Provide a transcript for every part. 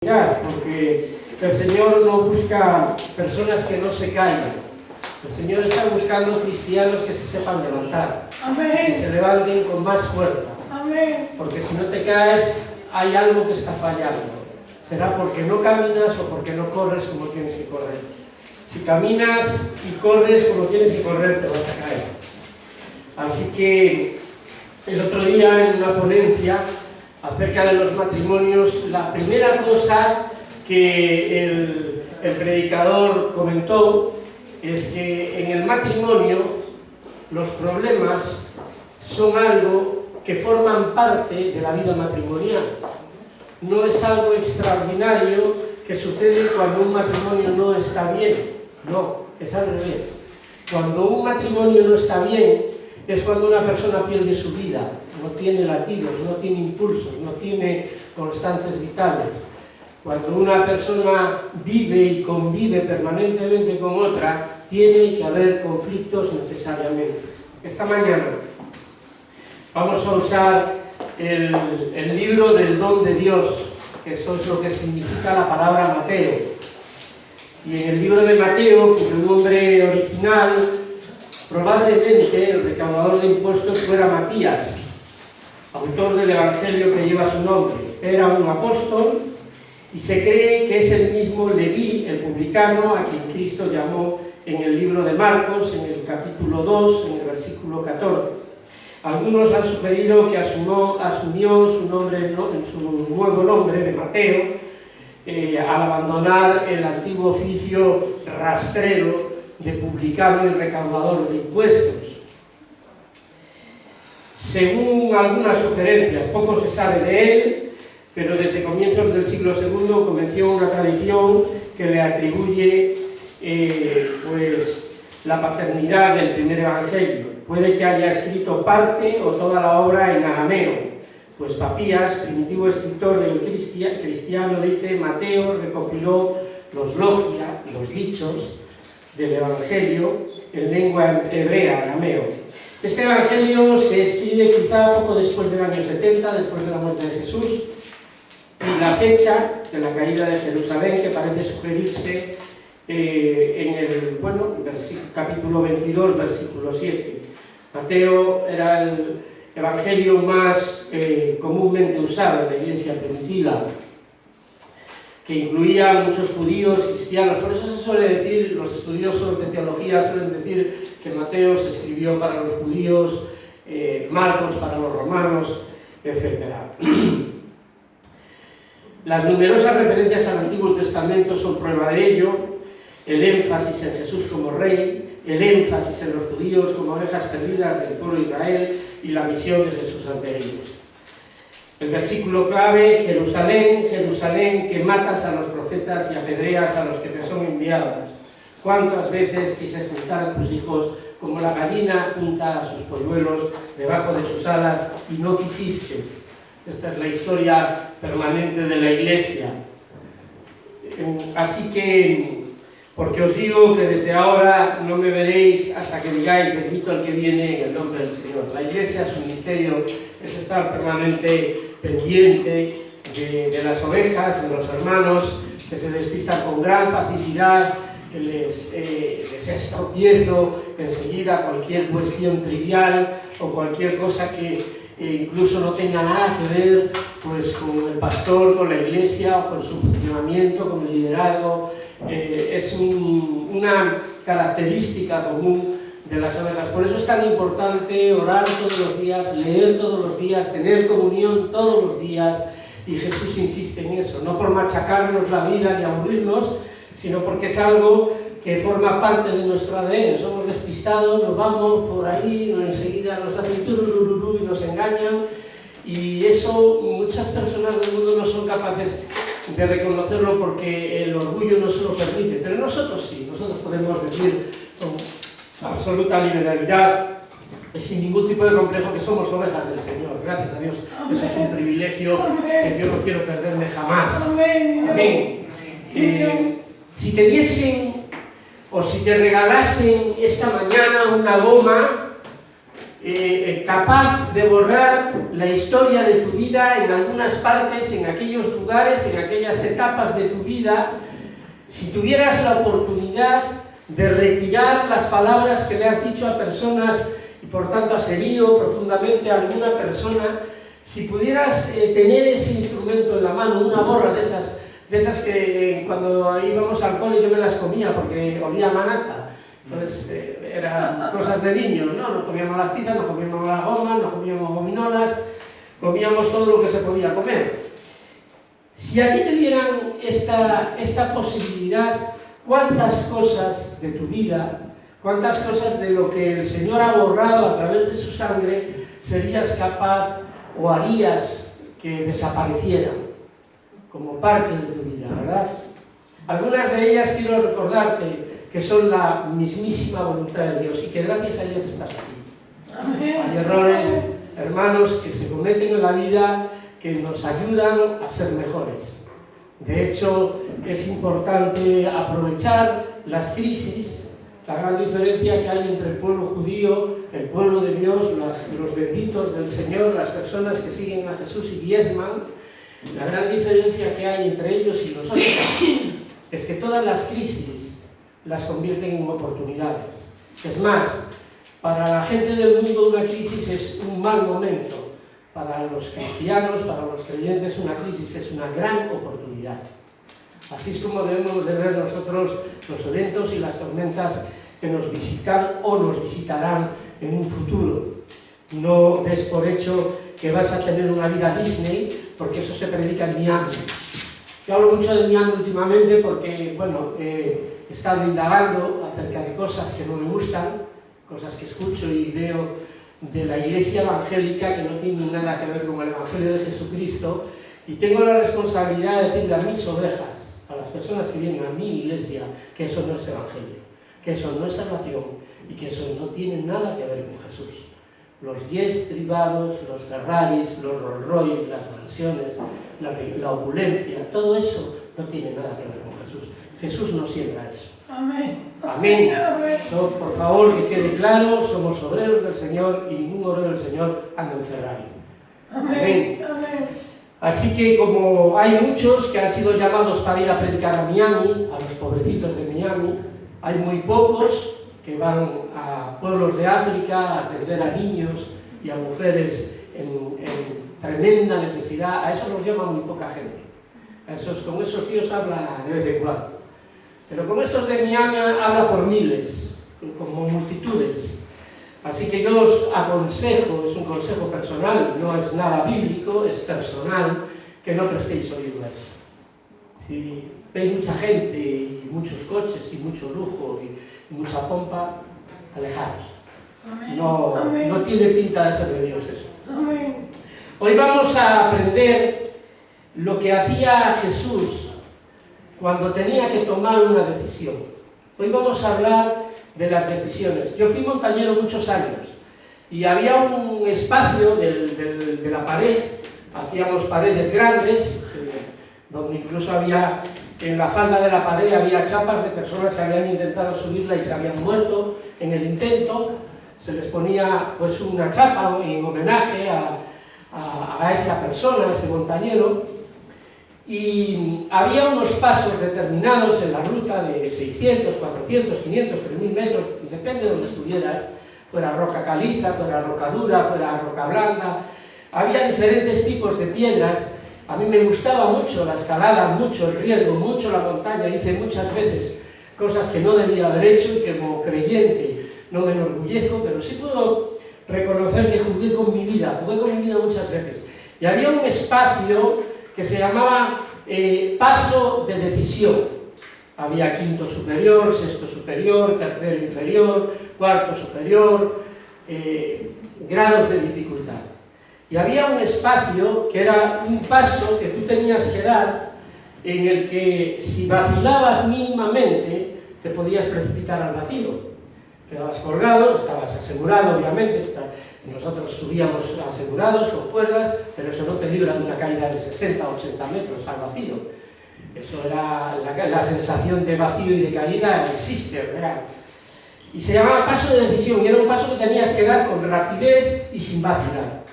Porque el Señor no busca personas que no se caigan. El Señor está buscando cristianos que se sepan levantar. Amén. Que se levanten con más fuerza. Amén. Porque si no te caes, hay algo que está fallando. Será porque no caminas o porque no corres como tienes que correr. Si caminas y corres como tienes que correr, te vas a caer. Así que el otro día en una ponencia acerca de los matrimonios, la primera cosa que el predicador comentó es que en el matrimonio los problemas son algo que forman parte de la vida matrimonial. No es algo extraordinario que sucede cuando un matrimonio no está bien. No, es al revés. Cuando un matrimonio no está bien, es cuando una persona pierde su vida, no tiene latidos, no tiene impulsos, no tiene constantes vitales. Cuando una persona vive y convive permanentemente con otra, tiene que haber conflictos necesariamente. Esta mañana vamos a usar el libro del don de Dios, que eso es lo que significa la palabra Mateo. Y en el libro de Mateo, cuyo nombre original, probablemente el recaudador de impuestos fuera Matías, autor del Evangelio que lleva su nombre. Era un apóstol y se cree que es el mismo Leví, el publicano, a quien Cristo llamó en el libro de Marcos, en el capítulo 2, en el versículo 14. Algunos han sugerido que asumió su nuevo nombre de Mateo al abandonar el antiguo oficio rastrero de publicano y recaudador de impuestos. Según algunas sugerencias, poco se sabe de él, pero desde comienzos del siglo II comenzó una tradición que le atribuye la paternidad del primer evangelio. Puede que haya escrito parte o toda la obra en arameo, pues Papías, primitivo escritor del cristiano, dice: Mateo recopiló los logia, los dichos del evangelio en lengua hebrea, arameo. Este evangelio se escribe quizá poco después del año 70, después de la muerte de Jesús, y la fecha de la caída de Jerusalén, que parece sugerirse en el capítulo 22, versículo 7. Mateo era el evangelio más comúnmente usado en la iglesia primitiva, que incluía a muchos judíos, cristianos. Por eso se suele decir, los estudiosos de teología suelen decir que Mateo se escribió para los judíos, Marcos para los romanos, etc. Las numerosas referencias al Antiguo Testamento son prueba de ello: el énfasis en Jesús como rey, el énfasis en los judíos como ovejas perdidas del pueblo de Israel y la misión de Jesús ante ellos. El versículo clave: Jerusalén, Jerusalén, que matas a los profetas y apedreas a los que te son enviados. ¿Cuántas veces quise juntar a tus hijos como la gallina junta a sus polluelos debajo de sus alas y no quisiste? Esta es la historia permanente de la iglesia. Así que, porque os digo que desde ahora no me veréis hasta que digáis: bendito el que viene en el nombre del Señor. La iglesia, su ministerio es estar permanente pendiente de las ovejas, de los hermanos que se despistan con gran facilidad, que les es tropiezo enseguida cualquier cuestión trivial o cualquier cosa que incluso no tenga nada que ver pues, con el pastor, con la iglesia o con su funcionamiento, con el liderazgo. Es una característica común de las ovejas. Por eso es tan importante orar todos los días, leer todos los días, tener comunión todos los días, y Jesús insiste en eso, no por machacarnos la vida ni aburrirnos, sino porque es algo que forma parte de nuestro ADN. Somos despistados, nos vamos por ahí, enseguida nos hacen turururú y nos engañan, y eso muchas personas del mundo no son capaces de reconocerlo porque el orgullo no se lo permite, pero nosotros sí, nosotros podemos decir con absoluta liberalidad y sin ningún tipo de complejo que somos ovejas del Señor. Gracias a Dios. Amén. Eso es un privilegio que yo no quiero perderme jamás. Amén. Amén. Si te diesen o si te regalasen esta mañana una goma capaz de borrar la historia de tu vida en algunas partes, en aquellos lugares, en aquellas etapas de tu vida. Si tuvieras la oportunidad de retirar las palabras que le has dicho a personas y por tanto has herido profundamente a alguna persona, si pudieras tener ese instrumento en la mano, una borra de esas que cuando íbamos al cole yo me las comía porque olía a manata, pues eran cosas de niños, ¿no? Nos comíamos las tizas, nos comíamos las gomas, nos comíamos gominolas, comíamos todo lo que se podía comer. Si a ti te dieran esta posibilidad, ¿cuántas cosas de tu vida, cuántas cosas de lo que el Señor ha borrado a través de su sangre serías capaz o harías que desaparecieran como parte de tu vida, verdad? Algunas de ellas quiero recordarte que son la mismísima voluntad de Dios y que gracias a ellas estás aquí. Hay errores, hermanos, que se cometen en la vida que nos ayudan a ser mejores. De hecho, es importante aprovechar las crisis, la gran diferencia que hay entre el pueblo judío, el pueblo de Dios, los benditos del Señor, las personas que siguen a Jesús y diezman. La gran diferencia que hay entre ellos y nosotros es que todas las crisis las convierten en oportunidades. Es más, para la gente del mundo una crisis es un mal momento. Para los cristianos, para los creyentes, una crisis es una gran oportunidad. Así es como debemos de ver nosotros los eventos y las tormentas que nos visitan o nos visitarán en un futuro. No des por hecho que vas a tener una vida Disney, porque eso se predica en Miami. Yo hablo mucho de Miami últimamente porque, bueno, he estado indagando acerca de cosas que no me gustan, cosas que escucho y veo de la iglesia evangélica que no tienen nada que ver con el evangelio de Jesucristo, y tengo la responsabilidad de decirle a mis ovejas, a las personas que vienen a mi iglesia, que eso no es evangelio, que eso no es salvación y que eso no tiene nada que ver con Jesús. Los jet privados, los Ferraris, los Rolls Royce, las mansiones, la opulencia, todo eso no tiene nada que ver con Jesús. Jesús no siembra eso. Amén. Amén. Por favor, que quede claro, somos obreros del Señor y ningún obrero del Señor anda en Ferrari. Amén. Amén. Así que como hay muchos que han sido llamados para ir a predicar a Miami, a los pobrecitos de Miami, hay muy pocos que van a pueblos de África a atender a niños y a mujeres en tremenda necesidad. A eso los llama muy poca gente. Con esos tíos habla de vez en cuando. Pero con estos de Miami habla por miles, como multitudes. Así que yo os aconsejo, es un consejo personal, no es nada bíblico, es personal, que no prestéis oído a eso. Si veis mucha gente y muchos coches y mucho lujo y mucha pompa, alejaros. No tiene pinta de ser de Dios eso. Amén. Hoy vamos a aprender lo que hacía Jesús cuando tenía que tomar una decisión. Hoy vamos a hablar de las decisiones. Yo fui montañero muchos años y había un espacio de la pared, hacíamos paredes grandes, donde incluso había, en la falda de la pared había chapas de personas que habían intentado subirla y se habían muerto en el intento. Se les ponía pues una chapa en homenaje a esa persona, a ese montañero. Y había unos pasos determinados en la ruta de 600, 400, 500, 3000 metros, depende de donde estuvieras, fuera roca caliza, fuera roca dura, fuera roca blanda. Había diferentes tipos de piedras. A mí me gustaba mucho la escalada, mucho el riesgo, mucho la montaña. Hice muchas veces cosas que no debía haber hecho y que como creyente no me enorgullezco, pero sí puedo reconocer que jugué con mi vida muchas veces. Y había un espacio que se llamaba paso de decisión. Había quinto superior, sexto superior, tercero inferior, cuarto superior, grados de dificultad. Y había un espacio que era un paso que tú tenías que dar, en el que si vacilabas mínimamente te podías precipitar al vacío. Quedabas colgado, estabas asegurado obviamente. Nosotros subíamos asegurados con cuerdas, pero eso no te libra de una caída de 60 o 80 metros al vacío. Eso era la sensación de vacío y de caída existe, real. Y se llamaba paso de decisión, y era un paso que tenías que dar con rapidez y sin vacilar,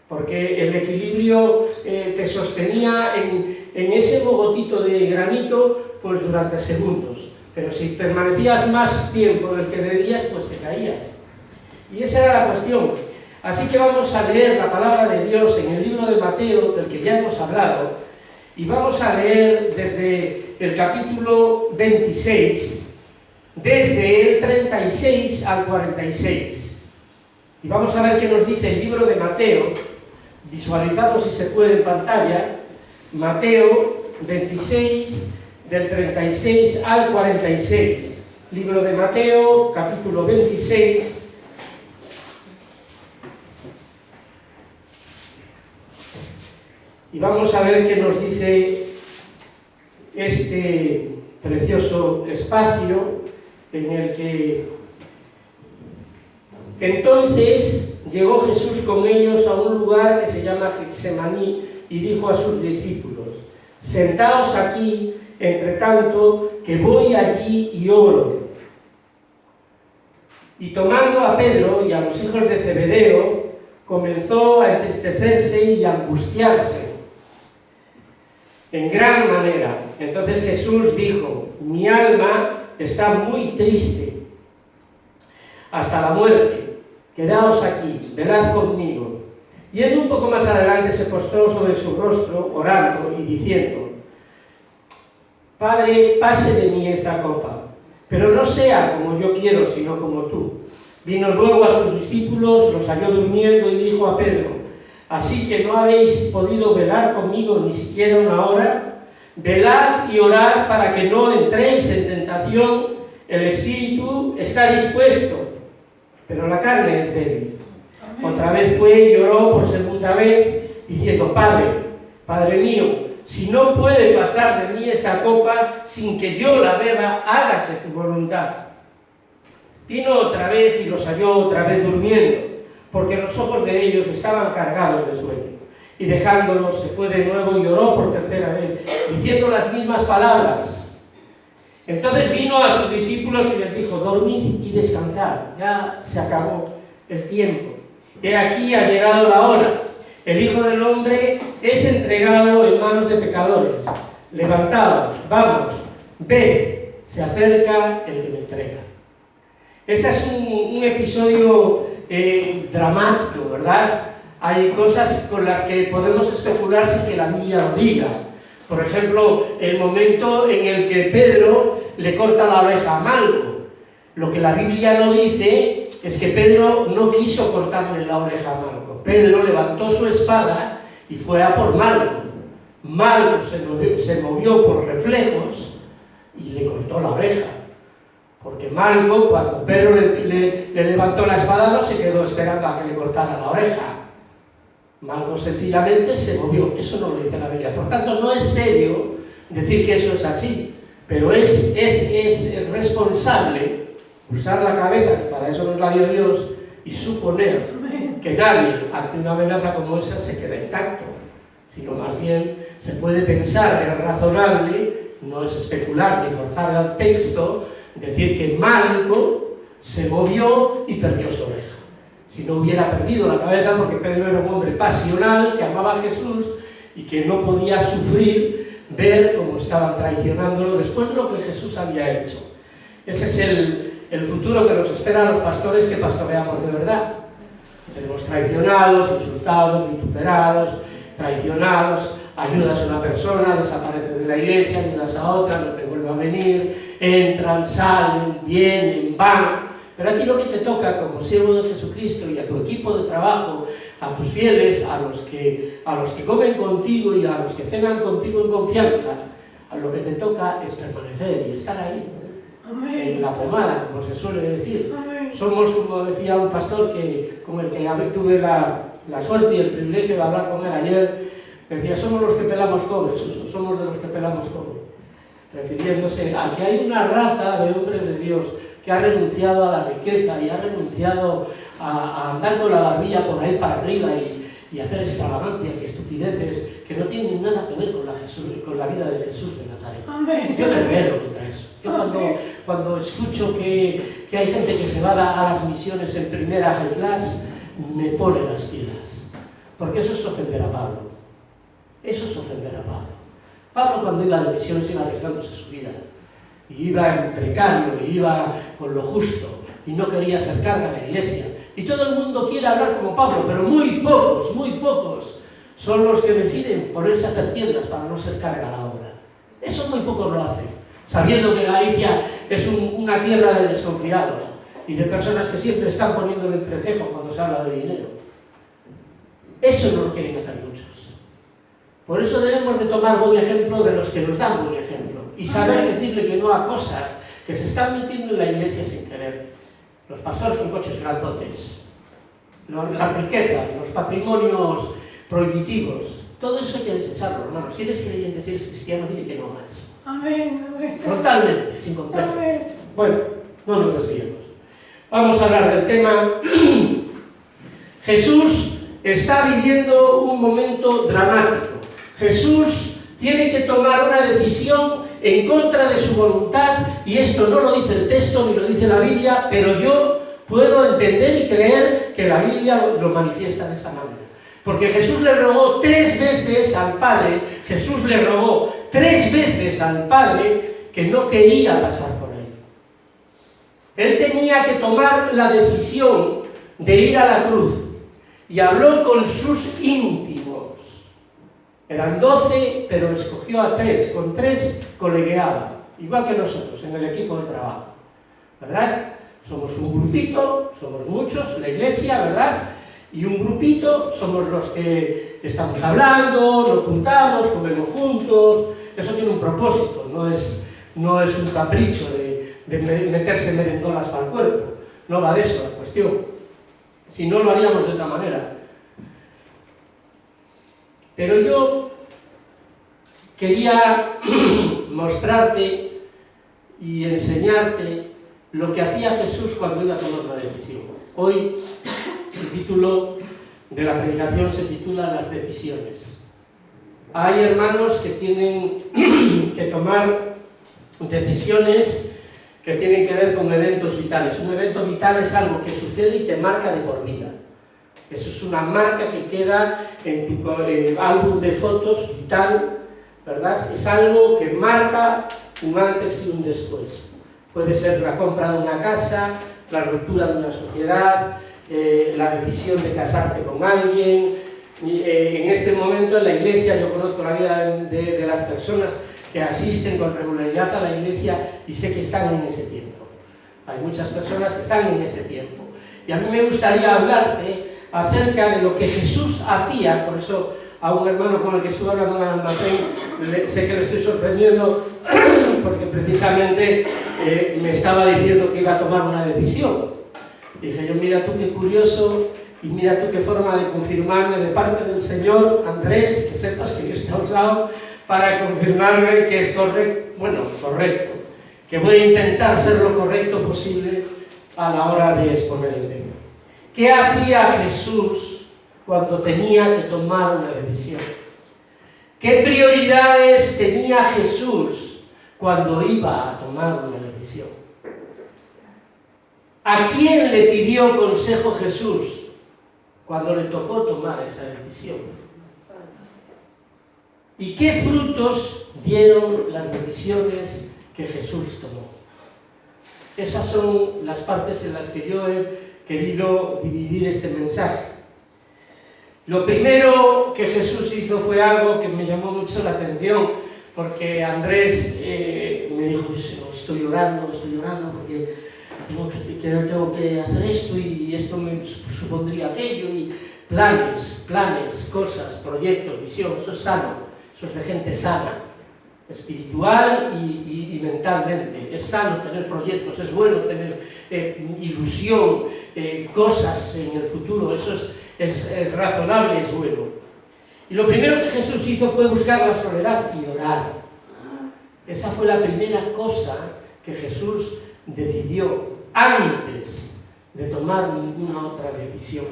porque el equilibrio te sostenía en ese bogotito de granito pues durante segundos, pero si permanecías más tiempo del que debías, pues te caías. Y esa era la cuestión. Así que vamos a leer la palabra de Dios en el libro de Mateo, del que ya hemos hablado, y vamos a leer desde el capítulo 26, desde el 36 al 46. Y vamos a ver qué nos dice el libro de Mateo. Visualizamos, si se puede, en pantalla, Mateo 26, del 36 al 46. Libro de Mateo, capítulo 26. Y vamos a ver qué nos dice este precioso espacio en el que entonces llegó Jesús con ellos a un lugar que se llama Getsemaní y dijo a sus discípulos: sentaos aquí, entre tanto que voy allí y oro. Y tomando a Pedro y a los hijos de Zebedeo, comenzó a entristecerse y a angustiarse en gran manera. Entonces Jesús dijo: mi alma está muy triste hasta la muerte, quedaos aquí, velad conmigo. Y él un poco más adelante se postró sobre su rostro, orando y diciendo: Padre, pase de mí esta copa, pero no sea como yo quiero, sino como tú. Vino luego a sus discípulos, los halló durmiendo y dijo a Pedro: ¿así que no habéis podido velar conmigo ni siquiera una hora? Velad y orad para que no entréis en tentación. El espíritu está dispuesto, pero la carne es débil. Otra vez fue y oró por segunda vez, diciendo: Padre mío, si no puede pasar de mí esta copa sin que yo la beba, hágase tu voluntad. Vino otra vez y los halló otra vez durmiendo, porque los ojos de ellos estaban cargados de sueño. Y dejándolos se fue de nuevo y oró por tercera vez, diciendo las mismas palabras. Entonces vino a sus discípulos y les dijo: dormid y descansad, ya se acabó el tiempo. He aquí ha llegado la hora. El Hijo del Hombre es entregado en manos de pecadores. Levantaos, vamos, ved, se acerca el que me entrega. Este es un episodio dramático, ¿verdad? Hay cosas con las que podemos especular sin que la Biblia lo diga. Por ejemplo, el momento en el que Pedro le corta la oreja a Malco. Lo que la Biblia no dice es que Pedro no quiso cortarle la oreja a Malco. Pedro levantó su espada y fue a por Malco. Malco se movió por reflejos y le cortó la oreja. Porque Malco, cuando Pedro le levantó la espada, no se quedó esperando a que le cortara la oreja. Malco sencillamente se movió. Eso no lo dice la Biblia. Por tanto, no es serio decir que eso es así, pero es responsable usar la cabeza, que para eso nos la dio Dios, y suponer que nadie ante una amenaza como esa se queda intacto, sino más bien se puede pensar, es razonable, no es especular ni forzar al texto, decir que Malco se movió y perdió su oreja. Si no hubiera perdido la cabeza, porque Pedro era un hombre pasional que amaba a Jesús y que no podía sufrir ver cómo estaban traicionándolo después de lo que Jesús había hecho. Ese es el futuro que nos espera a los pastores que pastoreamos de verdad. Seremos traicionados, insultados, vituperados, traicionados, ayudas a una persona, desaparecen de la iglesia, ayudas a otra, no te vuelve a venir, entran, salen, vienen, van. Pero a ti lo que te toca como siervo de Jesucristo y a tu equipo de trabajo, a tus fieles, a los que comen contigo y a los que cenan contigo en confianza, a lo que te toca es permanecer y estar ahí, en la pomada, como se suele decir. Somos, como decía un pastor con el que tuve la suerte y el privilegio de hablar con él ayer, decía: somos los que pelamos cobre, somos de los que pelamos cobre, refiriéndose a que hay una raza de hombres de Dios que ha renunciado a la riqueza y ha renunciado a andar con la barbilla por ahí para arriba y hacer extravagancias y estupideces que no tienen nada que ver con la vida de Jesús de Nazaret. Yo me rebelo contra eso. Yo cuando escucho que hay gente que se va a las misiones en primera high class, me pone las pilas. Porque eso es ofender a Pablo. Eso es ofender a Pablo. Pablo cuando iba de misiones iba arriesgándose su vida. Y iba en precario, y iba con lo justo, y no quería hacer carga a la iglesia. Y todo el mundo quiere hablar como Pablo, pero muy pocos son los que deciden ponerse a hacer tiendas para no ser carga a la obra. Eso muy pocos lo hacen, sabiendo que Galicia es una tierra de desconfiados y de personas que siempre están poniendo el entrecejo cuando se habla de dinero. Eso no lo quieren hacer muchos. Por eso debemos de tomar buen ejemplo de los que nos dan buen ejemplo y saber decirle que no a cosas que se están metiendo en la iglesia sin querer. Los pastores con coches grandotes, la riqueza, los patrimonios prohibitivos, todo eso hay que desecharlo, hermano. Si eres creyente, si eres cristiano, dile que no más. Amén, amén. Totalmente, sin complejo. Amén. Bueno, no nos desviemos. Vamos a hablar del tema. Jesús está viviendo un momento dramático. Jesús tiene que tomar una decisión en contra de su voluntad, y esto no lo dice el texto ni lo dice la Biblia, pero yo puedo entender y creer que la Biblia lo manifiesta de esa manera. Porque Jesús le rogó 3 veces al Padre, Jesús le rogó 3 veces al Padre que no quería pasar por él. Él tenía que tomar la decisión de ir a la cruz y habló con sus íntimos. Eran 12, pero escogió a 3, con 3 colegueaba, igual que nosotros en el equipo de trabajo, ¿verdad? Somos un grupito, somos muchos, la iglesia, ¿verdad? Y un grupito somos los que estamos hablando, nos juntamos, comemos juntos. Eso tiene un propósito, no es un capricho de meterse merendolas para el cuerpo. No va de eso la cuestión. Si no, lo haríamos de otra manera. Pero yo quería mostrarte y enseñarte lo que hacía Jesús cuando iba a tomar una decisión. Hoy el título de la predicación se titula Las decisiones. Hay hermanos que tienen que tomar decisiones que tienen que ver con eventos vitales. Un evento vital es algo que sucede y te marca de por vida. Eso es una marca que queda en tu álbum de fotos vital, ¿verdad? Es algo que marca un antes y un después. Puede ser la compra de una casa, la ruptura de una sociedad, la decisión de casarte con alguien. En este momento en la iglesia yo conozco la vida de las personas que asisten con regularidad a la iglesia y sé que están en ese tiempo. Hay muchas personas que están en ese tiempo. Y a mí me gustaría hablarte acerca de lo que Jesús hacía. Por eso a un hermano con el que estuve hablando en el almacén, sé que le estoy sorprendiendo porque precisamente me estaba diciendo que iba a tomar una decisión. Dije yo, mira tú qué curioso y mira tú qué forma de confirmarme de parte del Señor, Andrés, que sepas que Dios te ha usado para confirmarme que es correcto, que voy a intentar ser lo correcto posible a la hora de exponer el tema. ¿Qué hacía Jesús cuando tenía que tomar una decisión? ¿Qué prioridades tenía Jesús cuando iba a tomar una decisión? ¿A quién le pidió consejo Jesús cuando le tocó tomar esa decisión? ¿Y qué frutos dieron las decisiones que Jesús tomó? Esas son las partes en las que yo he querido dividir este mensaje. Lo primero que Jesús hizo fue algo que me llamó mucho la atención, porque Andrés me dijo, estoy llorando porque tengo que hacer esto y esto me supondría aquello, y planes, cosas, proyectos, visión. Eso es sano, eso es de gente sana, espiritual y mentalmente. Es sano tener proyectos, es bueno tener ilusión, cosas en el futuro. Eso es razonable, es bueno. Y lo primero que Jesús hizo fue buscar la soledad y orar. Esa fue la primera cosa que Jesús decidió antes de tomar ninguna otra decisión.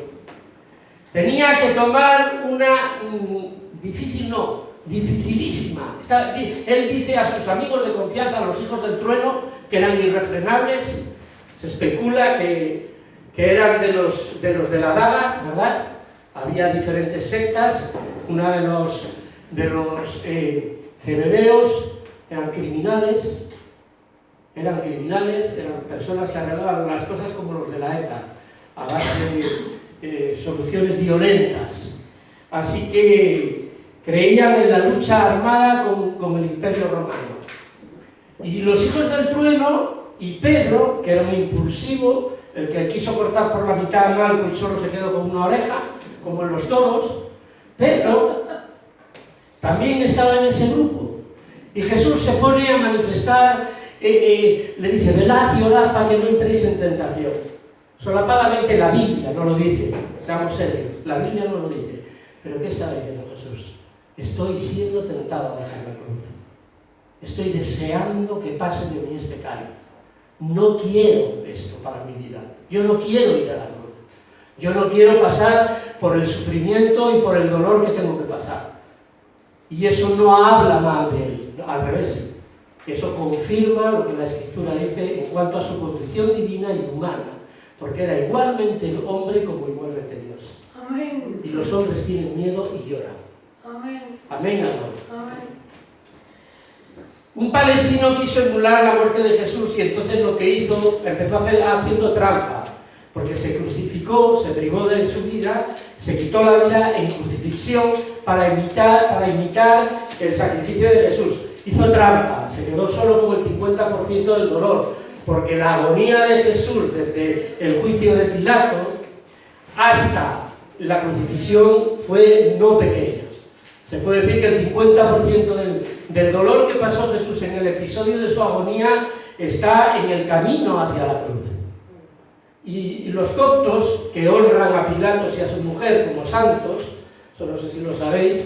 Tenía que tomar una difícil, no, dificilísima. Él dice a sus amigos de confianza, a los hijos del trueno, que eran irrefrenables. Se especula que eran de los de la daga, ¿verdad? Había diferentes sectas. Una de los cebedeos eran criminales, eran personas que arreglaban las cosas como los de la ETA, a base de soluciones violentas. Así que creían en la lucha armada con el Imperio Romano. Y los hijos del trueno y Pedro, que era muy impulsivo, el que quiso cortar por la mitad a Malco y solo se quedó con una oreja, como en los toros, Pedro también estaba en ese grupo. Y Jesús se pone a manifestar, le dice, velad y orad para que no entréis en tentación. Solapadamente la Biblia no lo dice, seamos serios, la Biblia no lo dice. ¿Pero qué está diciendo Jesús? Estoy siendo tentado a dejar la cruz. Estoy deseando que pase de mí este cáliz. No quiero esto para mi vida. Yo no quiero ir a la cruz. Yo no quiero pasar por el sufrimiento y por el dolor que tengo que pasar. Y eso no habla mal de él, al revés. Eso confirma lo que la Escritura dice en cuanto a su condición divina y humana, porque era igualmente el hombre como igualmente Dios. Amén. Y los hombres tienen miedo y lloran. Amén. Amén, hermano. Amén. Un palestino quiso emular la muerte de Jesús y entonces lo que hizo, empezó haciendo trampa, porque se crucificó, se privó de su vida, se quitó la vida en crucifixión para imitar el sacrificio de Jesús. Hizo trampa, se quedó solo con el 50% del dolor, porque la agonía de Jesús desde el juicio de Pilato hasta la crucifixión fue no pequeña. Se puede decir que el 50% del dolor que pasó Jesús en el episodio de su agonía está en el camino hacia la cruz. Y los coptos, que honran a Pilatos y a su mujer como santos, eso no sé si lo sabéis,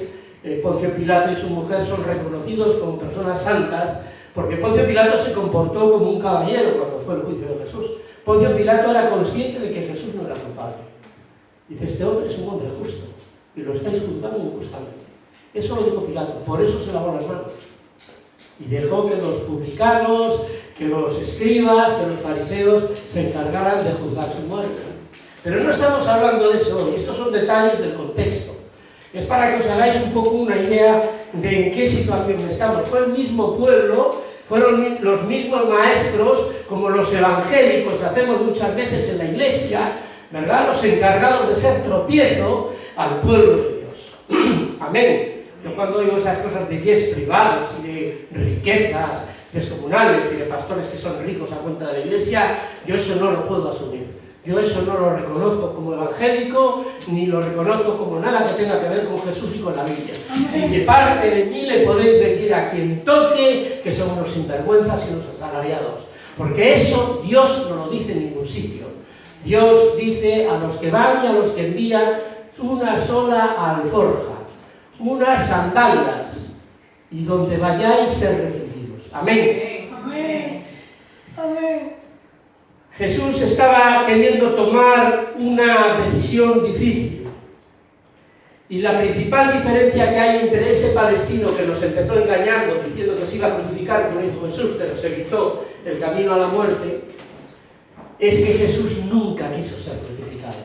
Poncio Pilato y su mujer son reconocidos como personas santas, porque Poncio Pilato se comportó como un caballero cuando fue el juicio de Jesús. Poncio Pilato era consciente de que Jesús no era culpable. Dice, este hombre es un hombre justo, y lo estáis juzgando injustamente. Eso lo dijo Pilato, por eso se lavó las manos. Y dejó que los publicanos, que los escribas, que los fariseos se encargaran de juzgar su muerte. Pero no estamos hablando de eso hoy, estos son detalles del contexto. Es para que os hagáis un poco una idea de en qué situación estamos. Fue el mismo pueblo, fueron los mismos maestros, como los evangélicos hacemos muchas veces en la iglesia, ¿verdad? Los encargados de ser tropiezo al pueblo de Dios. Amén. Yo cuando oigo esas cosas de bienes privados y de riquezas descomunales y de pastores que son ricos a cuenta de la iglesia, yo eso no lo puedo asumir. Yo eso no lo reconozco como evangélico, ni lo reconozco como nada que tenga que ver con Jesús y con la Biblia. Y de parte de mí le podéis decir a quien toque que son unos sinvergüenzas y unos asalariados. Porque eso Dios no lo dice en ningún sitio. Dios dice a los que van y a los que envía una sola alforja, unas sandalias, y donde vayáis ser recibidos. Amén. Amén. Amén. Jesús estaba queriendo tomar una decisión difícil. Y la principal diferencia que hay entre ese palestino que nos empezó engañando, diciendo que se iba a crucificar como dijo Jesús, pero se evitó el camino a la muerte, es que Jesús nunca quiso ser crucificado.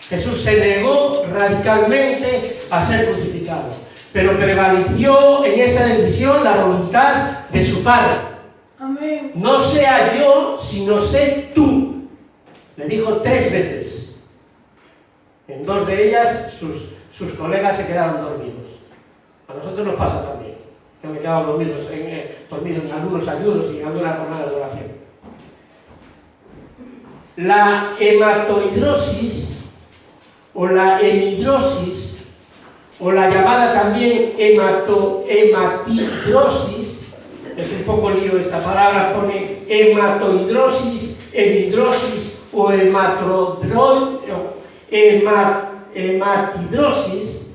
Jesús se negó radicalmente a ser crucificado, pero prevaleció en esa decisión la voluntad de su Padre. Amén. No sea yo, sino sé tú. Le dijo 3 veces. En 2 de ellas sus colegas se quedaron dormidos. A nosotros nos pasa también. Yo me he quedado dormido en algunos ayunos y en alguna jornada de oración. La hematoidrosis o la hemidrosis o la llamada también hematidrosis, es un poco lío esta palabra, pone hematoidrosis, hemidrosis o hematidrosis,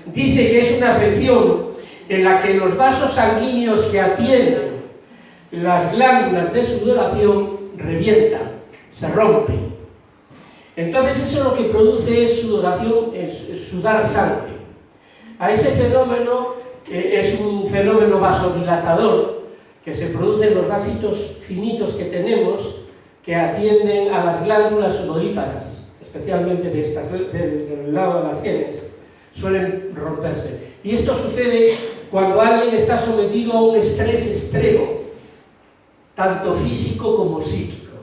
dice que es una afección en la que los vasos sanguíneos que atienden las glándulas de sudoración revientan, se rompen. Entonces eso lo que produce es sudoración, es sudar sangre. a ese fenómeno, que es un fenómeno vasodilatador, que se produce en los vasitos finitos que tenemos, que atienden a las glándulas sudoríparas, especialmente del lado de las sienes, suelen romperse. Y esto sucede cuando alguien está sometido a un estrés extremo, tanto físico como psíquico.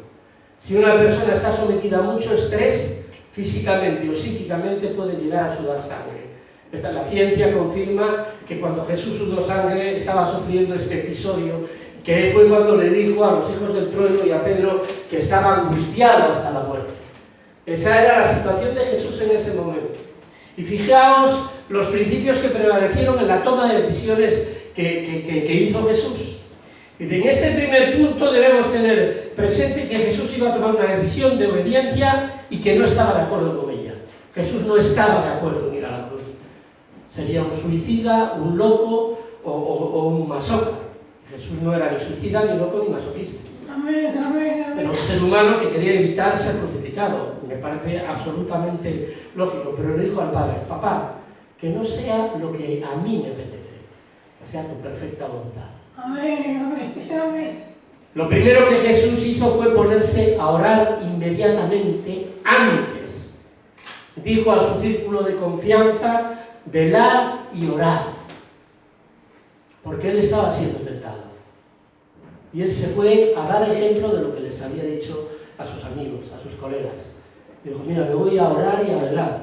Si una persona está sometida a mucho estrés, físicamente o psíquicamente puede llegar a sudar sangre. La ciencia confirma que cuando Jesús sudó sangre estaba sufriendo este episodio, que fue cuando le dijo a los hijos del trueno y a Pedro que estaba angustiado hasta la muerte. Esa era la situación de Jesús en ese momento. Y fijaos los principios que prevalecieron en la toma de decisiones que hizo Jesús. Y en ese primer punto debemos tener presente que Jesús iba a tomar una decisión de obediencia y que no estaba de acuerdo con ella. Jesús no estaba de acuerdo en ir a la cruz. Sería un suicida, un loco o un masoca. Jesús no era ni suicida, ni loco, ni masoquista. Amén, amén, amén. Era un ser humano que quería evitar ser crucificado. Me parece absolutamente lógico. Pero le dijo al Padre: papá, que no sea lo que a mí me apetece, que sea tu perfecta voluntad. Amén, amén, amén. Lo primero que Jesús hizo fue ponerse a orar inmediatamente antes. Dijo a su círculo de confianza: velad y orad. Porque él estaba siendo tentado. Y él se fue a dar ejemplo de lo que les había dicho a sus amigos, a sus colegas. Dijo: mira, me voy a orar y a velar,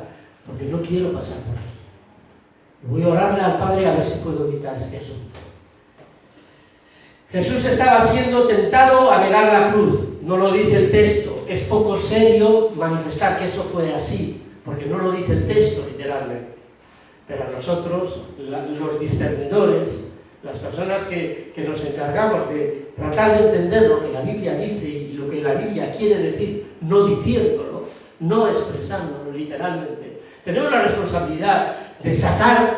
porque no quiero pasar por aquí. Voy a orarle al Padre a ver si puedo evitar este asunto. Jesús estaba siendo tentado a negar la cruz. No lo dice el texto. Es poco serio manifestar que eso fue así, porque no lo dice el texto literalmente. Pero a nosotros, los discernidores, las personas que nos encargamos de tratar de entender lo que la Biblia dice y lo que la Biblia quiere decir, no diciéndolo, no expresándolo literalmente, tenemos la responsabilidad de sacar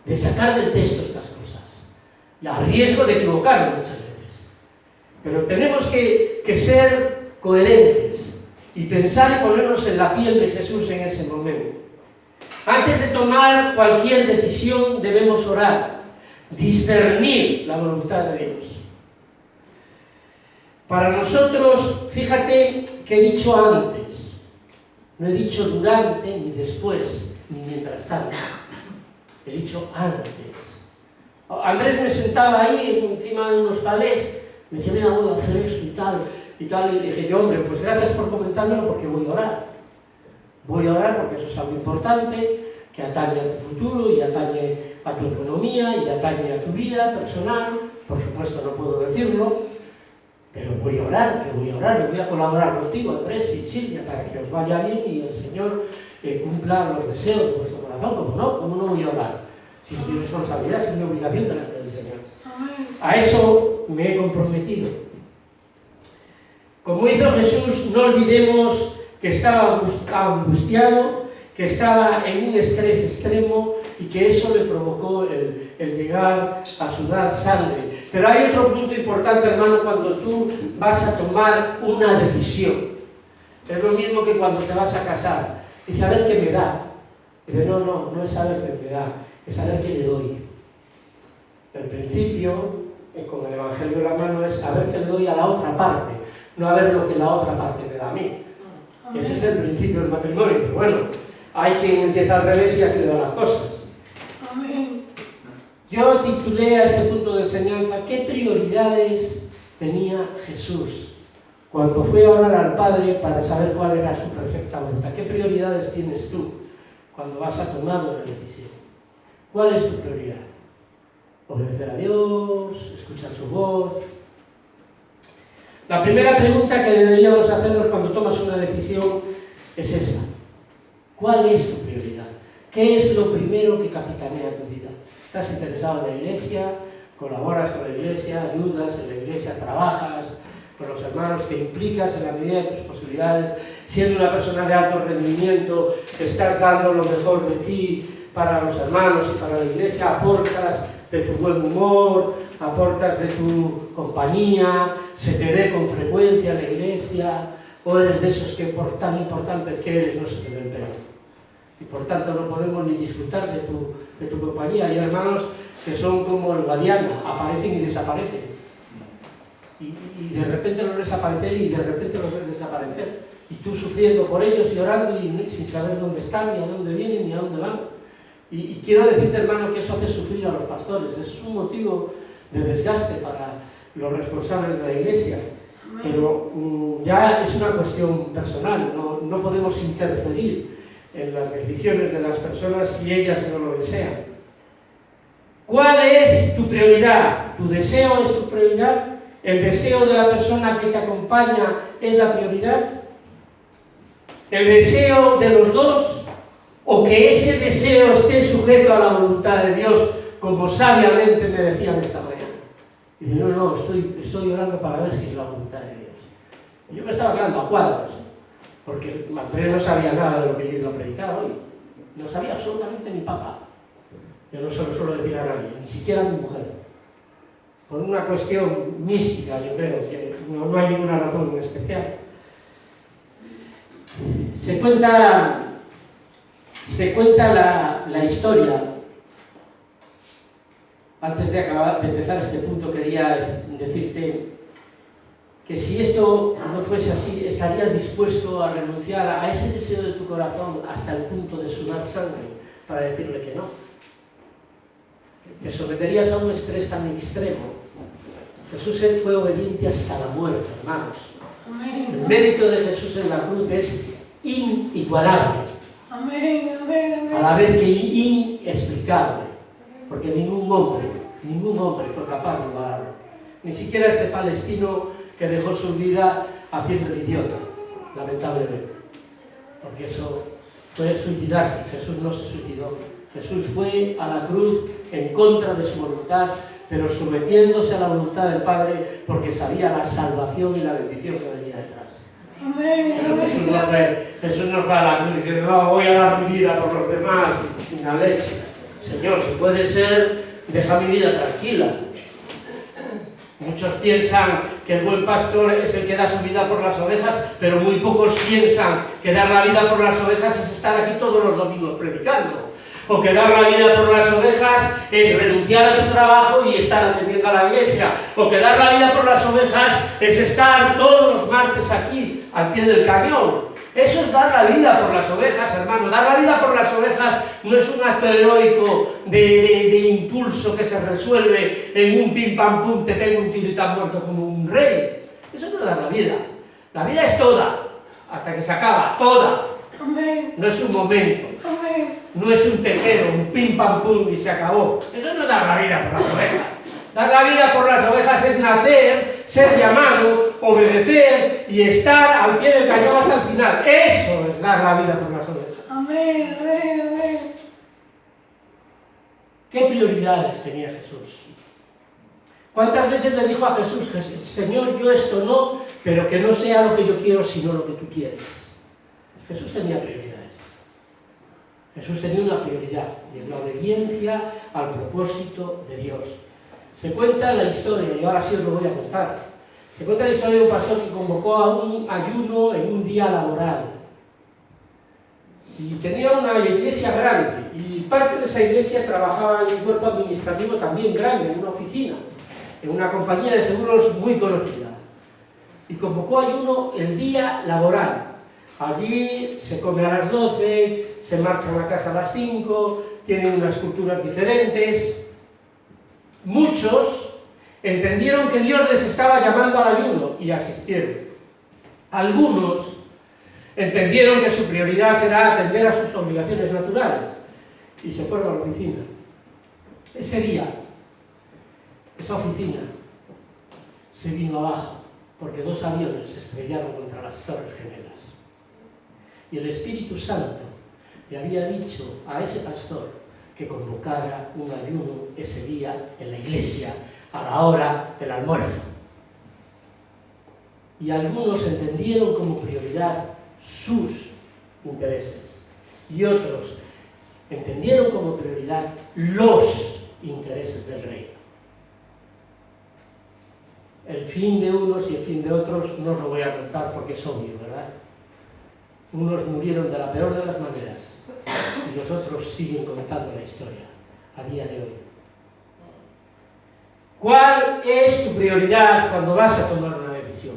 del texto estas cosas, y a riesgo de equivocarnos muchas veces. Pero tenemos que ser coherentes y pensar y ponernos en la piel de Jesús en ese momento. Antes de tomar cualquier decisión debemos orar, discernir la voluntad de Dios. Para nosotros, fíjate que he dicho antes, no he dicho durante, ni después, ni mientras tanto, he dicho antes. Andrés me sentaba ahí encima de unos palés, me decía: mira, voy a hacer esto y tal, y le dije yo: hombre, pues gracias por comentármelo, porque voy a orar. Voy a orar porque eso es algo importante, que atañe a tu futuro y atañe a tu economía y atañe a tu vida personal. Por supuesto no puedo decirlo, pero voy a orar, y voy a colaborar contigo, Andrés y Silvia, para que os vaya bien y el Señor cumpla los deseos de vuestro corazón. ¿Cómo no voy a orar? Si es mi responsabilidad, es mi obligación delante del Señor. Amén. A eso me he comprometido. Como hizo Jesús, no olvidemos que estaba angustiado, que estaba en un estrés extremo y que eso le provocó el llegar a sudar sangre. Pero hay otro punto importante, hermano, cuando tú vas a tomar una decisión. Es lo mismo que cuando te vas a casar. Dice: a ver qué me da. Dice: no es saber qué me da, es saber qué le doy. El principio, con el Evangelio en la mano, es a ver qué le doy a la otra parte, no a ver lo que la otra parte me da a mí. Amén. Ese es el principio del matrimonio. Pero bueno, hay quien empieza al revés y así le da las cosas. Amén. Yo titulé a este punto de enseñanza: ¿qué prioridades tenía Jesús cuando fue a orar al Padre para saber cuál era su perfecta voluntad? ¿Qué prioridades tienes tú cuando vas a tomar una decisión? ¿Cuál es tu prioridad? ¿Obedecer a Dios? ¿Escuchar su voz? La primera pregunta que deberíamos hacernos cuando tomas una decisión es esa: ¿cuál es tu prioridad? ¿Qué es lo primero que capitanea tu vida? ¿Estás interesado en la iglesia? ¿Colaboras con la iglesia? ¿Ayudas en la iglesia? ¿Trabajas con los hermanos? ¿Te implicas en la medida de tus posibilidades? Siendo una persona de alto rendimiento, ¿estás dando lo mejor de ti para los hermanos y para la iglesia? ¿Aportas de tu buen humor? ¿Aportas de tu compañía? ¿Se te ve con frecuencia en la iglesia? ¿O eres de esos que por tan importantes que eres no se te ve el pelo? y por tanto no podemos ni disfrutar de tu compañía. Hay hermanos que son como el Guadiana, aparecen y desaparecen, y de repente los ves aparecer y de repente los ves desaparecer, y tú sufriendo por ellos y orando y sin saber dónde están, ni a dónde vienen, ni a dónde van. Y quiero decirte, hermano, que eso hace sufrir a los pastores, es un motivo de desgaste para los responsables de la iglesia, pero ya es una cuestión personal, no podemos interferir en las decisiones de las personas si ellas no lo desean. ¿Cuál es tu prioridad? ¿Tu deseo es tu prioridad? ¿El deseo de la persona que te acompaña es la prioridad? ¿El deseo de los dos? ¿O que ese deseo esté sujeto a la voluntad de Dios, como sabiamente me decían esta mañana? Y dice, no, estoy orando para ver si es la voluntad de Dios. Y yo me estaba quedando a cuadros, porque Andrés no sabía nada de lo que yo iba a predicar hoy. No sabía absolutamente ni papá. Yo no se lo suelo decir a nadie, ni siquiera a mi mujer. Por una cuestión mística, yo creo, que no hay ninguna razón en especial. Se cuenta la historia. Antes de empezar este punto, quería decirte que si esto no fuese así, estarías dispuesto a renunciar a ese deseo de tu corazón hasta el punto de sudar sangre para decirle que no. Te someterías a un estrés tan extremo. Jesús fue obediente hasta la muerte, hermanos. El mérito de Jesús en la cruz es inigualable, a la vez que inexplicable, porque ningún hombre fue capaz de igualarlo. Ni siquiera este palestino que dejó su vida haciendo el idiota, lamentablemente, porque eso fue suicidarse. Jesús no se suicidó. Jesús fue a la cruz en contra de su voluntad, pero sometiéndose a la voluntad del Padre, porque sabía la salvación y la bendición que venía detrás. Pero Jesús no fue a la cruz diciendo, no, voy a dar mi vida por los demás, sin la leche. Señor, si puede ser, deja mi vida tranquila. Muchos piensan que el buen pastor es el que da su vida por las ovejas, pero muy pocos piensan que dar la vida por las ovejas es estar aquí todos los domingos predicando. O que dar la vida por las ovejas es renunciar a tu trabajo y estar atendiendo a la iglesia. O que dar la vida por las ovejas es estar todos los martes aquí, al pie del cañón. Eso es dar la vida por las ovejas, hermano. Dar la vida por las ovejas no es un acto heroico de impulso que se resuelve en un pim pam pum, te pego un tiro y te has muerto como un rey. Eso no es dar la vida. La vida es toda, hasta que se acaba, toda. No es un momento. No es un tejero, un pim pam pum y se acabó. Eso no es dar la vida por las ovejas. Dar la vida por las ovejas es nacer, ser llamado, obedecer y estar al pie del cañón hasta el final. Eso es dar la vida por las ovejas. Amén. ¿Qué prioridades tenía Jesús? ¿Cuántas veces le dijo a Jesús, Señor, yo esto no, pero que no sea lo que yo quiero, sino lo que tú quieres? Jesús tenía prioridades. Jesús tenía una prioridad, y es la obediencia al propósito de Dios. Se cuenta la historia, y ahora sí os lo voy a contar. Se cuenta la historia de un pastor que convocó a un ayuno en un día laboral. Y tenía una iglesia grande, y parte de esa iglesia trabajaba en un cuerpo administrativo también grande, en una oficina, en una compañía de seguros muy conocida. Y convocó ayuno el día laboral. Allí se come a las 12, se marchan a casa a las 5, tienen unas culturas diferentes. Muchos entendieron que Dios les estaba llamando al ayuno y asistieron. Algunos entendieron que su prioridad era atender a sus obligaciones naturales y se fueron a la oficina. Ese día, esa oficina se vino abajo porque 2 aviones se estrellaron contra las Torres Gemelas. Y el Espíritu Santo le había dicho a ese pastor que convocara un ayuno ese día en la iglesia a la hora del almuerzo. Y algunos entendieron como prioridad sus intereses y otros entendieron como prioridad los intereses del reino. El fin de unos y el fin de otros no os lo voy a contar porque es obvio, ¿verdad? Unos murieron de la peor de las maneras los otros siguen contando la historia a día de hoy. ¿Cuál es tu prioridad cuando vas a tomar una decisión?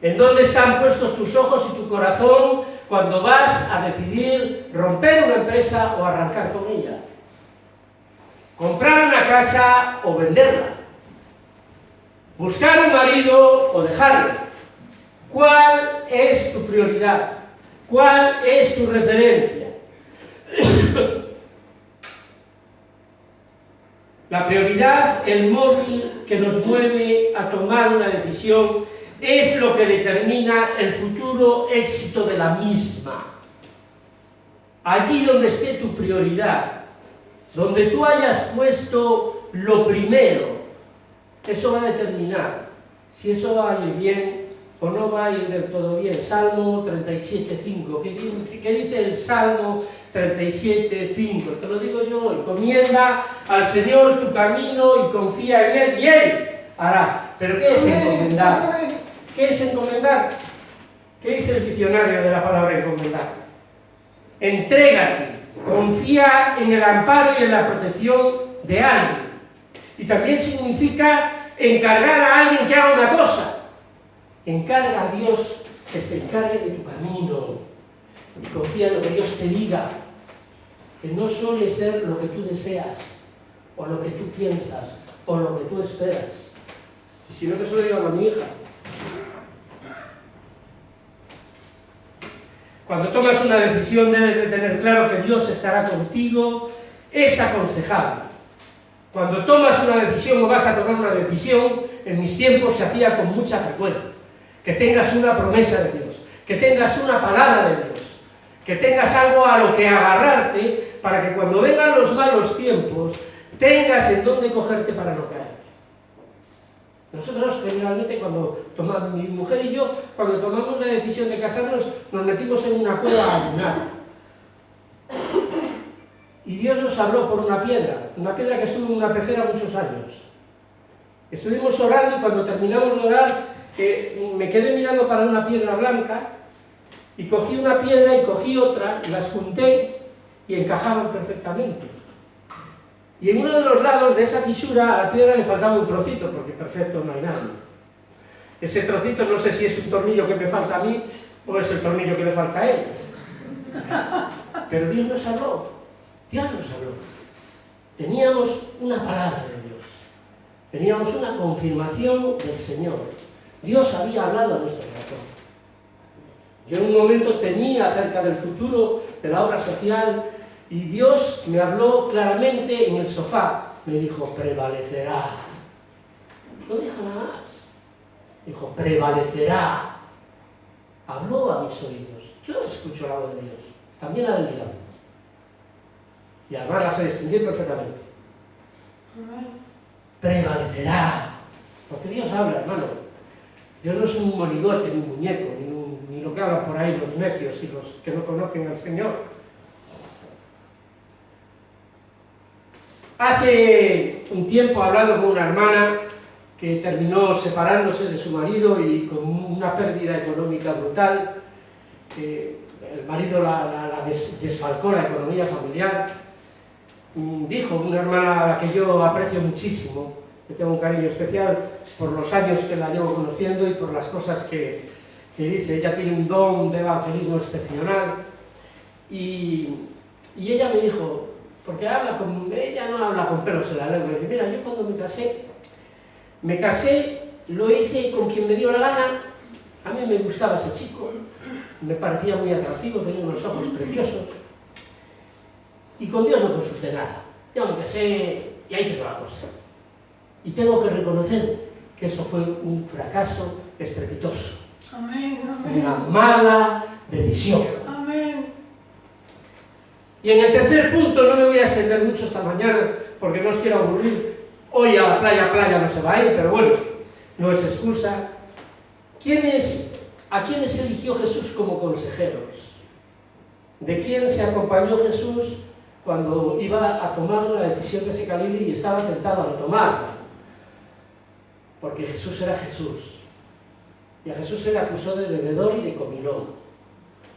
¿En dónde están puestos tus ojos y tu corazón cuando vas a decidir romper una empresa o arrancar con ella? ¿Comprar una casa o venderla? ¿Buscar un marido o dejarlo? ¿Cuál es tu prioridad? ¿Cuál es tu referencia? La prioridad, el móvil que nos mueve a tomar una decisión, es lo que determina el futuro éxito de la misma. Allí donde esté tu prioridad, donde tú hayas puesto lo primero, eso va a determinar si eso va a ir bien o no va a ir del todo bien. Salmo 37.5, ¿qué dice el Salmo 37.5? Te lo digo yo: encomienda al Señor tu camino y confía en Él, y Él hará. ¿Pero qué es encomendar? ¿Qué es encomendar? ¿Qué dice el diccionario de la palabra encomendar? Entrégate, confía en el amparo y en la protección de alguien. Y también significa encargar a alguien que haga una cosa. Encarga a Dios que se encargue de tu camino y confía en lo que Dios te diga, que no suele ser lo que tú deseas, o lo que tú piensas, o lo que tú esperas. Y si no, que eso le digan a mi hija. Cuando tomas una decisión debes de tener claro que Dios estará contigo, es aconsejable. Cuando tomas una decisión o vas a tomar una decisión, en mis tiempos se hacía con mucha frecuencia. Que tengas una promesa de Dios, que tengas una palabra de Dios, que tengas algo a lo que agarrarte para que cuando vengan los malos tiempos tengas en dónde cogerte para no caer. Nosotros generalmente cuando tomamos, mi mujer y yo, cuando tomamos la decisión de casarnos, nos metimos en una cueva a ayunar. Y Dios nos habló por una piedra que estuvo en una pecera muchos años. Estuvimos orando y cuando terminamos de orar, me quedé mirando para una piedra blanca y cogí una piedra y cogí otra, las junté y encajaban perfectamente. Y en uno de los lados de esa fisura a la piedra le faltaba un trocito, porque perfecto no hay nadie. Ese trocito no sé si es un tornillo que me falta a mí o es el tornillo que le falta a él. Pero Dios nos habló, Dios nos habló. Teníamos una palabra de Dios, teníamos una confirmación del Señor. Dios había hablado a nuestro corazón. Yo en un momento temía acerca del futuro de la obra social y Dios me habló claramente en el sofá. Me dijo: prevalecerá. No dijo nada más. Dijo: prevalecerá. Habló a mis oídos. Yo escucho la voz de Dios, también la del diablo. Y además la sé distinguir perfectamente. Prevalecerá. Porque Dios habla, hermano. Dios no es un monigote, ni un muñeco, ni lo que hablan por ahí los necios y los que no conocen al Señor. Hace un tiempo he hablado con una hermana que terminó separándose de su marido y con una pérdida económica brutal. El marido la desfalcó la economía familiar. Dijo una hermana a la que yo aprecio muchísimo, que tengo un cariño especial por los años que la llevo conociendo y por las cosas que dice. Ella tiene un don de evangelismo excepcional y ella me dijo, porque ella no habla con pelos en la lengua, y dice: mira, yo cuando me casé, lo hice con quien me dio la gana. A mí me gustaba ese chico, me parecía muy atractivo, tenía unos ojos preciosos, y con Dios no consulté nada. Yo me casé y ahí quedó la cosa. Y tengo que reconocer que eso fue un fracaso estrepitoso. Amén, amén. Una mala decisión. Amén. Y en el tercer punto, no me voy a extender mucho esta mañana porque no os quiero aburrir. Hoy a la playa no se va a ir, pero bueno, no es excusa. ¿A quiénes eligió Jesús como consejeros? ¿De quién se acompañó Jesús cuando iba a tomar una decisión de ese calibre y estaba tentado a no tomarla? Porque Jesús era Jesús. Y a Jesús se le acusó de bebedor y de comilón.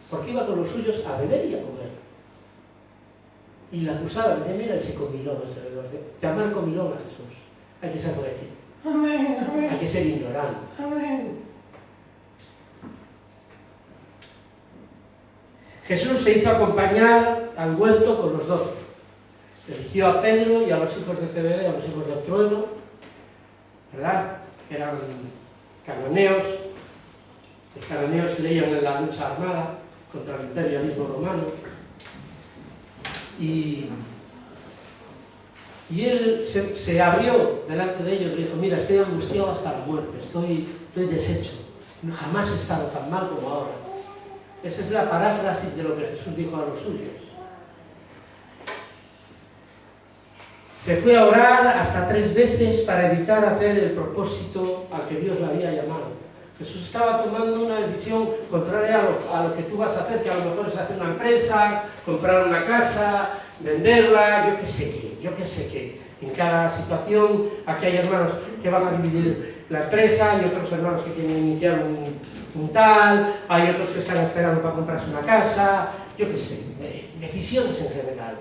Porque iba con los suyos a beber y a comer. Y la acusaban, mira ese comilón, llamar comilón a Jesús. Hay que ser agradecido. Amén, amén. Hay que ser ignorante. Amén. Jesús se hizo acompañar al huerto con los 12. Eligió a Pedro y a los hijos de Zebedeo, a los hijos del trueno, ¿verdad? Eran cananeos. Los cananeos creían en la lucha armada contra el imperialismo romano. Y él se abrió delante de ellos y dijo, mira, estoy angustiado hasta la muerte, estoy deshecho, jamás he estado tan mal como ahora. Esa es la paráfrasis de lo que Jesús dijo a los suyos. Se fue a orar hasta 3 veces para evitar hacer el propósito al que Dios le había llamado. Jesús estaba tomando una decisión contraria a lo que tú vas a hacer, que a lo mejor es hacer una empresa, comprar una casa, venderla, yo qué sé qué. En cada situación, aquí hay hermanos que van a dividir la empresa, hay otros hermanos que quieren iniciar un tal, hay otros que están esperando para comprarse una casa, yo qué sé, decisiones en general.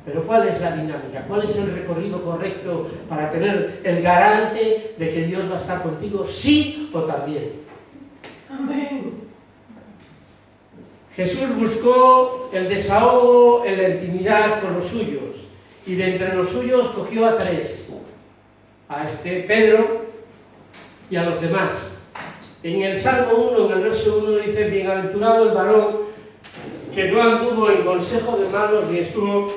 Pero ¿cuál es la dinámica? ¿Cuál es el recorrido correcto para tener el garante de que Dios va a estar contigo, sí o también? Amén. Jesús buscó el desahogo en la intimidad con los suyos, y de entre los suyos cogió a 3, a Pedro y a los demás. En el Salmo 1, en el verso 1, dice, bienaventurado el varón que no anduvo en consejo de malos ni estuvo...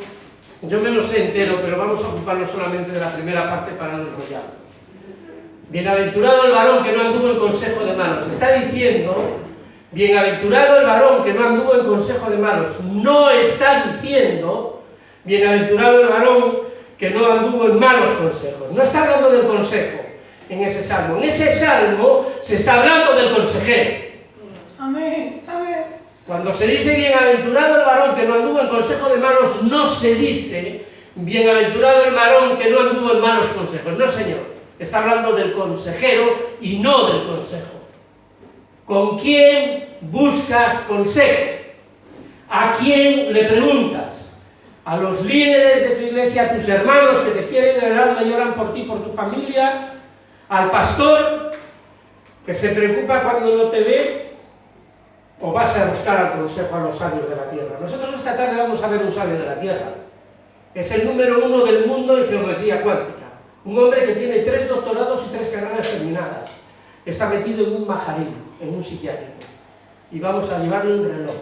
Yo me lo sé entero, pero vamos a ocuparnos solamente de la primera parte para no enrollarnos. Bienaventurado el varón que no anduvo en consejo de malos. Está diciendo, bienaventurado el varón que no anduvo en consejo de malos. No está diciendo, bienaventurado el varón que no anduvo en malos consejos. No está hablando del consejo en ese salmo. En ese salmo se está hablando del consejero. Amén, amén. Cuando se dice bienaventurado el varón que no anduvo en consejo de malos, no se dice bienaventurado el varón que no anduvo en malos consejos. No, señor. Está hablando del consejero y no del consejo. ¿Con quién buscas consejo? ¿A quién le preguntas? ¿A los líderes de tu iglesia, a tus hermanos que te quieren en el alma y lloran por ti, por tu familia? ¿Al pastor que se preocupa cuando no te ve? ¿O vas a buscar al consejo a los sabios de la tierra? Nosotros esta tarde vamos a ver un sabio de la tierra. Es el número 1 del mundo en geometría cuántica. Un hombre que tiene 3 doctorados y 3 carreras terminadas. Está metido en un majarín, en un psiquiátrico. Y vamos a llevarle un reloj.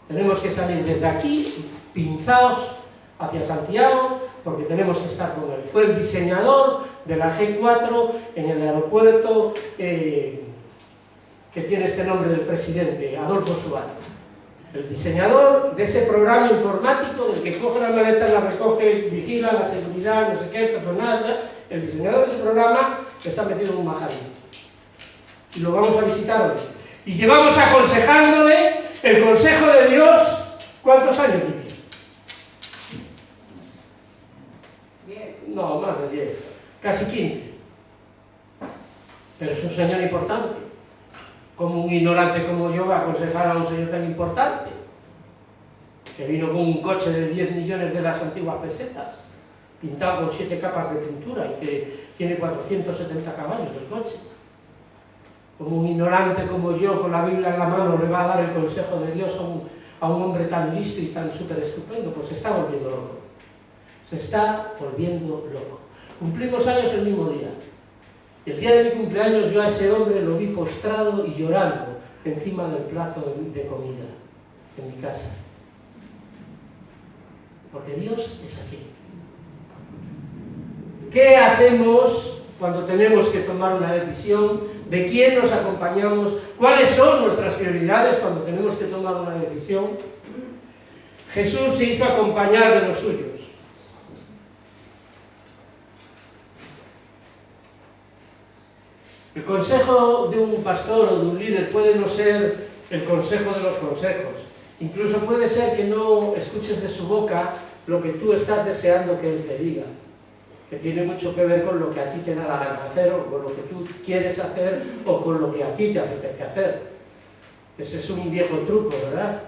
Tenemos que salir desde aquí, pinzados, hacia Santiago, porque tenemos que estar con él. Fue el diseñador de la G4 en el aeropuerto que tiene este nombre del presidente, Adolfo Suárez. El diseñador de ese programa informático del que coge las maletas, las recoge, vigila la seguridad, no sé qué, personal, el diseñador de ese programa está metido en un majarín. Y lo vamos a visitar hoy. Y llevamos aconsejándole el consejo de Dios. ¿Cuántos años vivió? 10. No, más de 10. Casi 15. Pero es un señor importante. Como un ignorante como yo va a aconsejar a un señor tan importante, que vino con un coche de 10 millones de las antiguas pesetas, pintado con 7 capas de pintura y que tiene 470 caballos el coche? Como un ignorante como yo, con la Biblia en la mano, le va a dar el consejo de Dios a un hombre tan listo y tan súper estupendo? Pues se está volviendo loco. Se está volviendo loco. Cumplimos años el mismo día. El día de mi cumpleaños yo a ese hombre lo vi postrado y llorando encima del plato de comida en mi casa. Porque Dios es así. ¿Qué hacemos cuando tenemos que tomar una decisión? ¿De quién nos acompañamos? ¿Cuáles son nuestras prioridades cuando tenemos que tomar una decisión? Jesús se hizo acompañar de los suyos. El consejo de un pastor o de un líder puede no ser el consejo de los consejos. Incluso puede ser que no escuches de su boca lo que tú estás deseando que él te diga, que tiene mucho que ver con lo que a ti te da la gana hacer, o con lo que tú quieres hacer, o con lo que a ti te apetece hacer. Ese es un viejo truco, ¿verdad?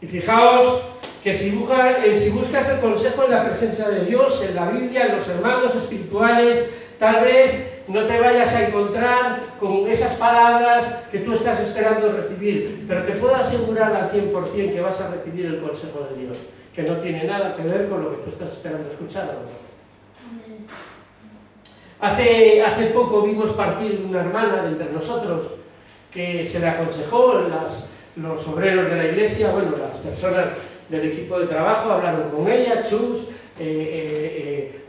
Y fijaos que si buscas el consejo en la presencia de Dios, en la Biblia, en los hermanos espirituales, tal vez no te vayas a encontrar con esas palabras que tú estás esperando recibir, pero te puedo asegurar al 100% que vas a recibir el consejo de Dios, que no tiene nada que ver con lo que tú estás esperando escuchar, ¿no? Hace poco vimos partir una hermana de entre nosotros que se le aconsejó, los obreros de la iglesia, bueno, las personas del equipo de trabajo hablaron con ella, Chus,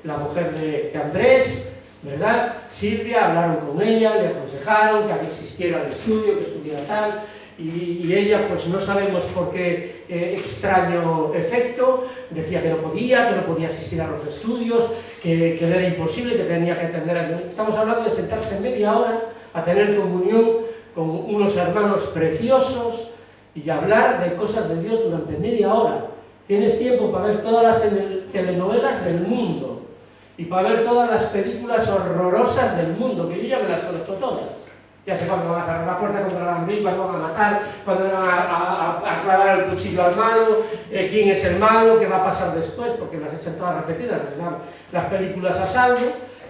la mujer de Andrés, ¿verdad? Silvia, hablaron con ella, le aconsejaron que asistiera al estudio, que estuviera tal, y ella, pues no sabemos por qué extraño efecto, decía que no podía asistir a los estudios, que le era imposible, que tenía que atender a... Estamos hablando de sentarse media hora a tener comunión con unos hermanos preciosos y hablar de cosas de Dios durante media hora. Tienes tiempo para ver todas las telenovelas del mundo y para ver todas las películas horrorosas del mundo, que yo ya me las conozco todas. Ya sé cuándo van a cerrar la puerta, cuándo la van a abrir, cuándo van a matar, cuándo van a clavar el cuchillo al malo, quién es el malo, qué va a pasar después, porque las echan todas repetidas, les dan las películas a salvo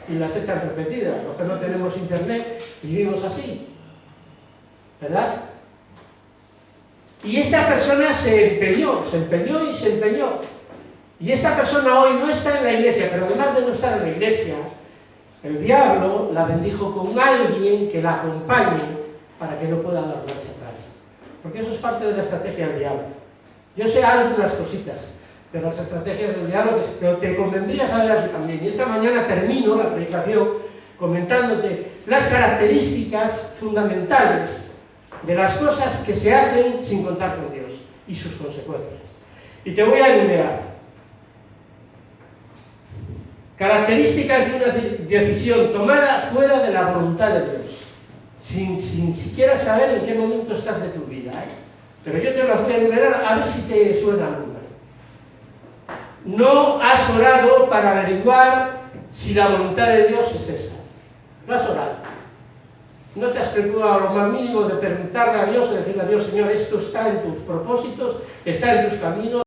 y las echan repetidas. Los que no tenemos internet vivimos así, ¿verdad? Y esa persona se empeñó. Y esta persona hoy no está en la iglesia, pero además de no estar en la iglesia, el diablo la bendijo con alguien que la acompañe para que no pueda dar marcha atrás. Porque eso es parte de la estrategia del diablo. Yo sé algunas cositas de las estrategias del diablo que te convendría saber aquí también. Y esta mañana termino la predicación comentándote las características fundamentales de las cosas que se hacen sin contar con Dios y sus consecuencias. Y te voy a enumerar. Características de una decisión tomada fuera de la voluntad de Dios, sin siquiera saber en qué momento estás de tu vida, ¿eh? Pero yo te las voy a enumerar a ver si te suena alguna. No has orado para averiguar si la voluntad de Dios es esa. No has orado. No te has preocupado lo más mínimo de preguntarle a Dios, de decirle a Dios, Señor, esto está en tus propósitos, está en tus caminos.